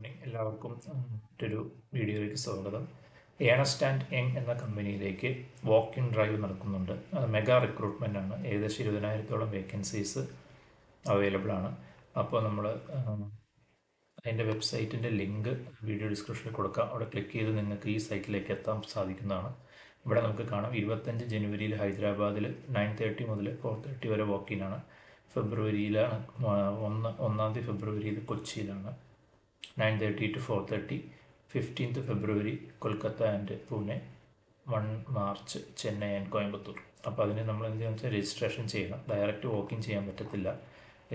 Morning എല്ലാവർക്കും മറ്റൊരു വീഡിയോയിലേക്ക് സ്വാഗതം. ഏണസ്റ്റ് ആൻഡ് യങ് എന്ന കമ്പനിയിലേക്ക് വാക്ക് ഇൻ ഡ്രൈവ് നടക്കുന്നുണ്ട്. മെഗാ റിക്രൂട്ട്മെൻ്റ് ആണ്. ഏകദേശം 20,000-ഓളം വേക്കൻസീസ് അവൈലബിൾ ആണ്. അപ്പോൾ നമ്മൾ അതിൻ്റെ വെബ്സൈറ്റിൻ്റെ ലിങ്ക് വീഡിയോ ഡിസ്ക്രിപ്ഷനിൽ കൊടുക്കാം. അവിടെ ക്ലിക്ക് ചെയ്ത് നിങ്ങൾക്ക് ഈ സൈറ്റിലേക്ക് എത്താൻ സാധിക്കുന്നതാണ്. ഇവിടെ നമുക്ക് കാണാം 25 ജനുവരിയിൽ ഹൈദരാബാദിൽ 9:30 മുതൽ 4:30 വരെ വാക്കിനാണ്. ഫെബ്രുവരിയിലാണ് 1 ഫെബ്രുവരിയിൽ കൊച്ചിയിലാണ് 9:30 to 4:30. 15th February Kolkata and Pune. 1 March Chennai and Coimbatore. അപ്പോൾ അതിന് നമ്മൾ എന്താണെന്ന് വെച്ചാൽ രജിസ്ട്രേഷൻ ചെയ്യണം. ഡയറക്റ്റ് വാക്കിൻ ചെയ്യാൻ പറ്റത്തില്ല.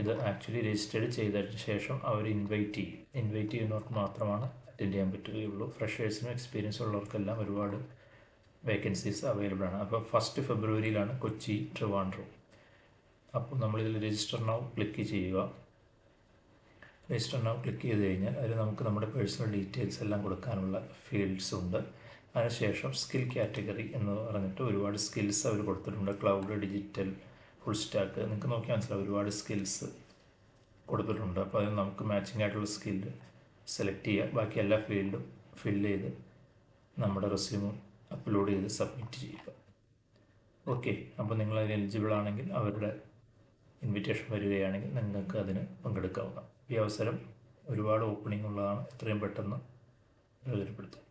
ഇത് ആക്ച്വലി രജിസ്റ്റേർഡ് ചെയ്തതിന് ശേഷം അവർ ഇൻവൈറ്റ് ചെയ്യുന്നവർക്ക് മാത്രമാണ് അറ്റൻഡ് ചെയ്യാൻ പറ്റുകയുള്ളൂ. ഫ്രഷേഴ്സിനും എക്സ്പീരിയൻസ് ഉള്ളവർക്കെല്ലാം ഒരുപാട് വേക്കൻസീസ് അവൈലബിൾ ആണ്. അപ്പോൾ 1 ഫെബ്രുവരിയിലാണ് കൊച്ചി, ട്രിവാൻഡ്രം. അപ്പോൾ നമ്മളിതിൽ രജിസ്റ്റർ നൗ ക്ലിക്ക് ചെയ്യുക. രജിസ്റ്റർ നൗ ക്ലിക്ക് ചെയ്ത് കഴിഞ്ഞാൽ അതിൽ നമുക്ക് നമ്മുടെ പേഴ്സണൽ ഡീറ്റെയിൽസ് എല്ലാം കൊടുക്കാനുള്ള ഫീൽഡ്സ് ഉണ്ട്. അതിനുശേഷം സ്കിൽ കാറ്റഗറി എന്ന് പറഞ്ഞിട്ട് ഒരുപാട് സ്കിൽസ് അവർ കൊടുത്തിട്ടുണ്ട്. ക്ലൗഡ്, ഡിജിറ്റൽ, ഫുൾ സ്റ്റാക്ക്, നിങ്ങൾക്ക് നോക്കിയാൽ മനസ്സിലാവും ഒരുപാട് സ്കിൽസ് കൊടുത്തിട്ടുണ്ട്. അപ്പോൾ അതിന് നമുക്ക് മാച്ചിങ് ആയിട്ടുള്ള സ്കില്ല് സെലക്ട് ചെയ്യുക. ബാക്കി എല്ലാ ഫീൽഡും ഫില്ല് ചെയ്ത് നമ്മുടെ റെസ്യൂമും അപ്ലോഡ് ചെയ്ത് സബ്മിറ്റ് ചെയ്യുക. ഓക്കെ, അപ്പോൾ നിങ്ങൾ അതിന് എലിജിബിൾ ആണെങ്കിൽ അവരുടെ ഇൻവിറ്റേഷൻ വരികയാണെങ്കിൽ നിങ്ങൾക്ക് അതിന് പങ്കെടുക്കാവുന്നതാണ്. ഈ അവസരം ഒരുപാട് ഓപ്പണിംഗ് ഉള്ളതാണ്. എത്രയും പെട്ടെന്ന് പ്രയോജനപ്പെടുത്തും.